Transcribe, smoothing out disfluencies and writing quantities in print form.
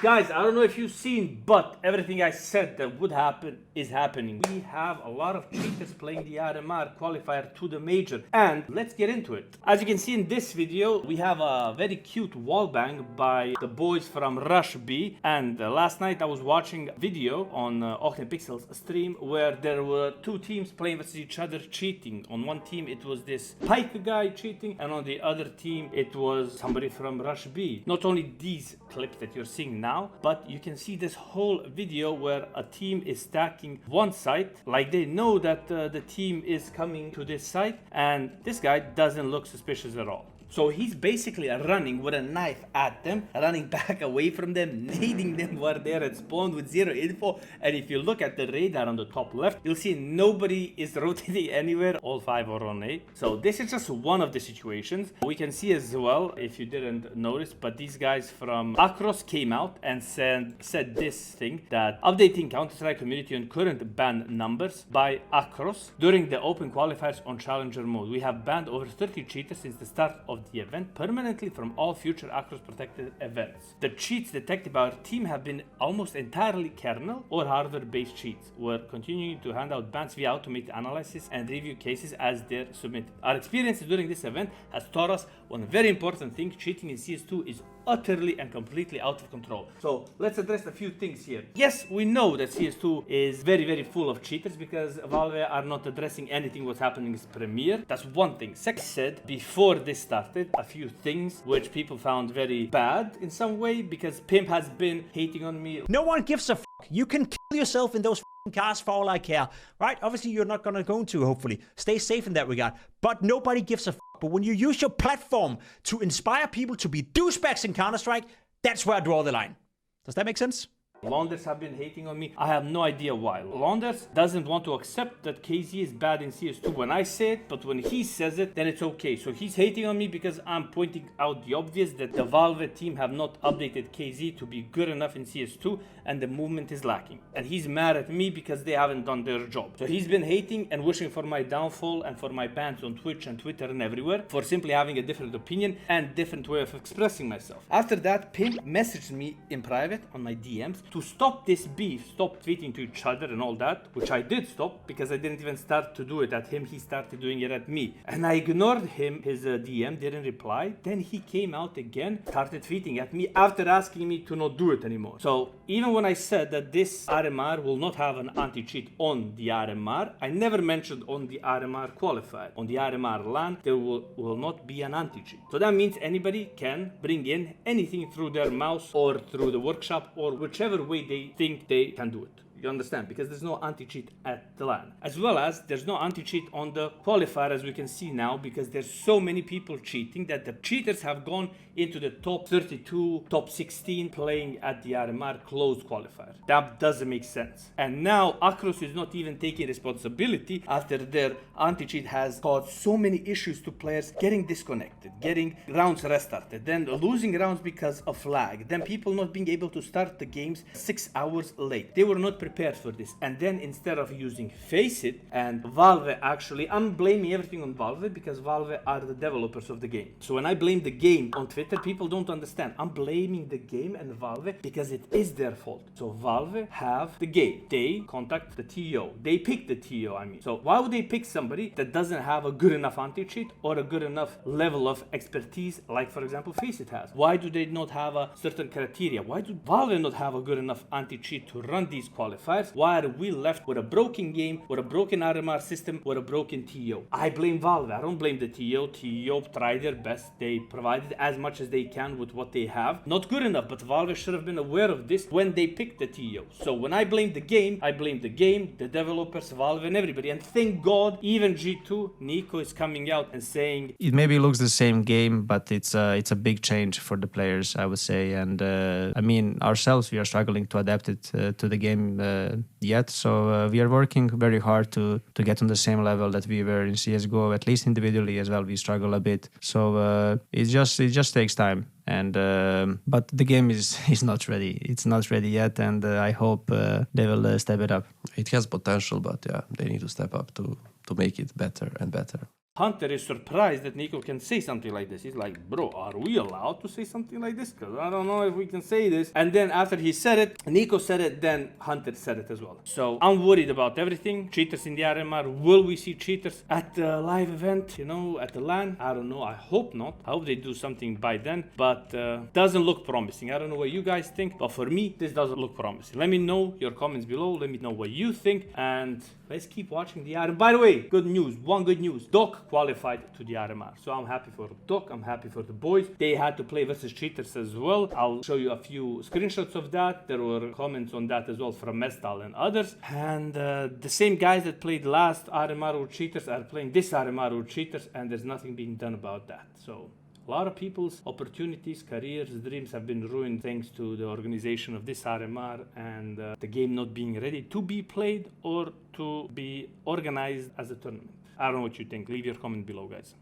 Guys, I don't know if you've seen, but everything I said that would happen is happening. We have a lot of cheaters playing the RMR qualifier to the major, and let's get into it. As you can see in this video, we have a very cute wallbang by the boys from Rush B, and last night I was watching a video on Octapixel's stream where there were two teams playing versus each other cheating. On one team it was this Pike guy cheating, and on the other team it was somebody from Rush B. Not only these clips that you're seeing now, but you can see this whole video where a team is stacking one site, like they know that the team is coming to this site, and this guy doesn't look suspicious at all. So he's basically running with a knife at them, running back away from them, nading them while they're at spawn with zero info. And if you look at the radar on the top left, you'll see nobody is rotating anywhere. All five are on A. So this is just one of the situations. We can see as well, if you didn't notice, but these guys from Akros came out and said this thing, that updating Counter-Strike community on current ban numbers by Akros during the open qualifiers on Challenger mode. We have banned over 30 cheaters since the start of the event permanently from all future Akros protected events. The cheats detected by our team have been almost entirely kernel or hardware based cheats. We're continuing to hand out bans via automated analysis and review cases as they're submitted. Our experience during this event has taught us one very important thing: cheating in CS2 is utterly and completely out of control. So let's address a few things here. Yes, we know that CS2 is very full of cheaters because Valve are not addressing anything what's happening in Premiere. That's one thing. Second, said before this started a few things which people found very bad in some way, because Pimp has been hating on me. No one gives a f***. You can kill yourself in those cars for all I care, right? Obviously you're not gonna go to, hopefully. Stay safe in that regard. But nobody gives a f***. But when you use your platform to inspire people to be douchebags in Counter-Strike, that's where I draw the line. Does that make sense? Londers have been hating on me. I have no idea why. Londers doesn't want to accept that KZ is bad in CS2 when I say it, but when he says it, then it's okay. So he's hating on me because I'm pointing out the obvious, that the Valve team have not updated KZ to be good enough in CS2 and the movement is lacking. And he's mad at me because they haven't done their job. So he's been hating and wishing for my downfall and for my bans on Twitch and Twitter and everywhere for simply having a different opinion and different way of expressing myself. After that, Pimp messaged me in private on my DMs to stop this beef, stop tweeting to each other and all that, which I did stop because I didn't even start to do it at him. He started doing it at me. And I ignored him, his DM, didn't reply. Then he came out again, started tweeting at me after asking me to not do it anymore. So even when I said that this RMR will not have an anti-cheat on the RMR, I never mentioned on the RMR qualifier. On the RMR LAN, there will not be an anti-cheat. So that means anybody can bring in anything through their mouse or through the workshop or whichever way they think they can do it. You understand? Because there's no anti-cheat at the LAN. As well as there's no anti-cheat on the qualifier, as we can see now, because there's so many people cheating that the cheaters have gone into the top 32, top 16 playing at the RMR closed qualifier. That doesn't make sense. And now Akros is not even taking responsibility after their anti-cheat has caused so many issues to players getting disconnected, getting rounds restarted, then losing rounds because of lag, then people not being able to start the games 6 hours late. They were not prepared for this. And then instead of using Faceit and Valve, actually, I'm blaming everything on Valve because Valve are the developers of the game. So when I blame the game on Twitter, people don't understand. I'm blaming the game and Valve because it is their fault. So Valve have the game. They contact the TO. They pick the TO, I mean. So why would they pick somebody that doesn't have a good enough anti-cheat or a good enough level of expertise like, for example, Faceit has? Why do they not have a certain criteria? Why do Valve not have a good enough anti-cheat to run these qualifiers? Why are we left with a broken game, with a broken RMR system, with a broken TO? I blame Valve. I don't blame the TO. TO tried their best. They provided as much as they can with what they have. Not good enough, but Valve should have been aware of this when they picked the TO. So when I blame the game, I blame the game, the developers, Valve, and everybody. And thank God, even G2, Nico is coming out and saying it maybe looks the same game, but it's a big change for the players, I would say. And I mean, ourselves, we are struggling to adapt it to the game yet. So we are working very hard to get on the same level that we were in CSGO, at least individually as well. We struggle a bit. So it just takes time. And but the game is not ready. It's not ready yet, and I hope they will step it up. It has potential, but yeah, they need to step up to make it better and better. Hunter is surprised that Nico can say something like this. He's like, bro, are we allowed to say something like this? Because I don't know if we can say this. And then after he said it, Nico said it, then Hunter said it as well. So I'm worried about everything. Cheaters in the RMR. Will we see cheaters at the live event, you know, at the LAN? I don't know. I hope not. I hope they do something by then. But doesn't look promising. I don't know what you guys think. But for me, this doesn't look promising. Let me know your comments below. Let me know what you think. And let's keep watching the RMR. By the way, good news. One good news. Doc qualified to the RMR. So I'm happy for Doc. I'm happy for the boys. They had to play versus cheaters as well. I'll show you a few screenshots of that. There were comments on that as well from Mestal and others. And the same guys that played last RMR with cheaters are playing this RMR with cheaters, and there's nothing being done about that. So a lot of people's opportunities, careers, dreams have been ruined thanks to the organization of this RMR and the game not being ready to be played or to be organized as a tournament. I don't know what you think. Leave your comment below, guys.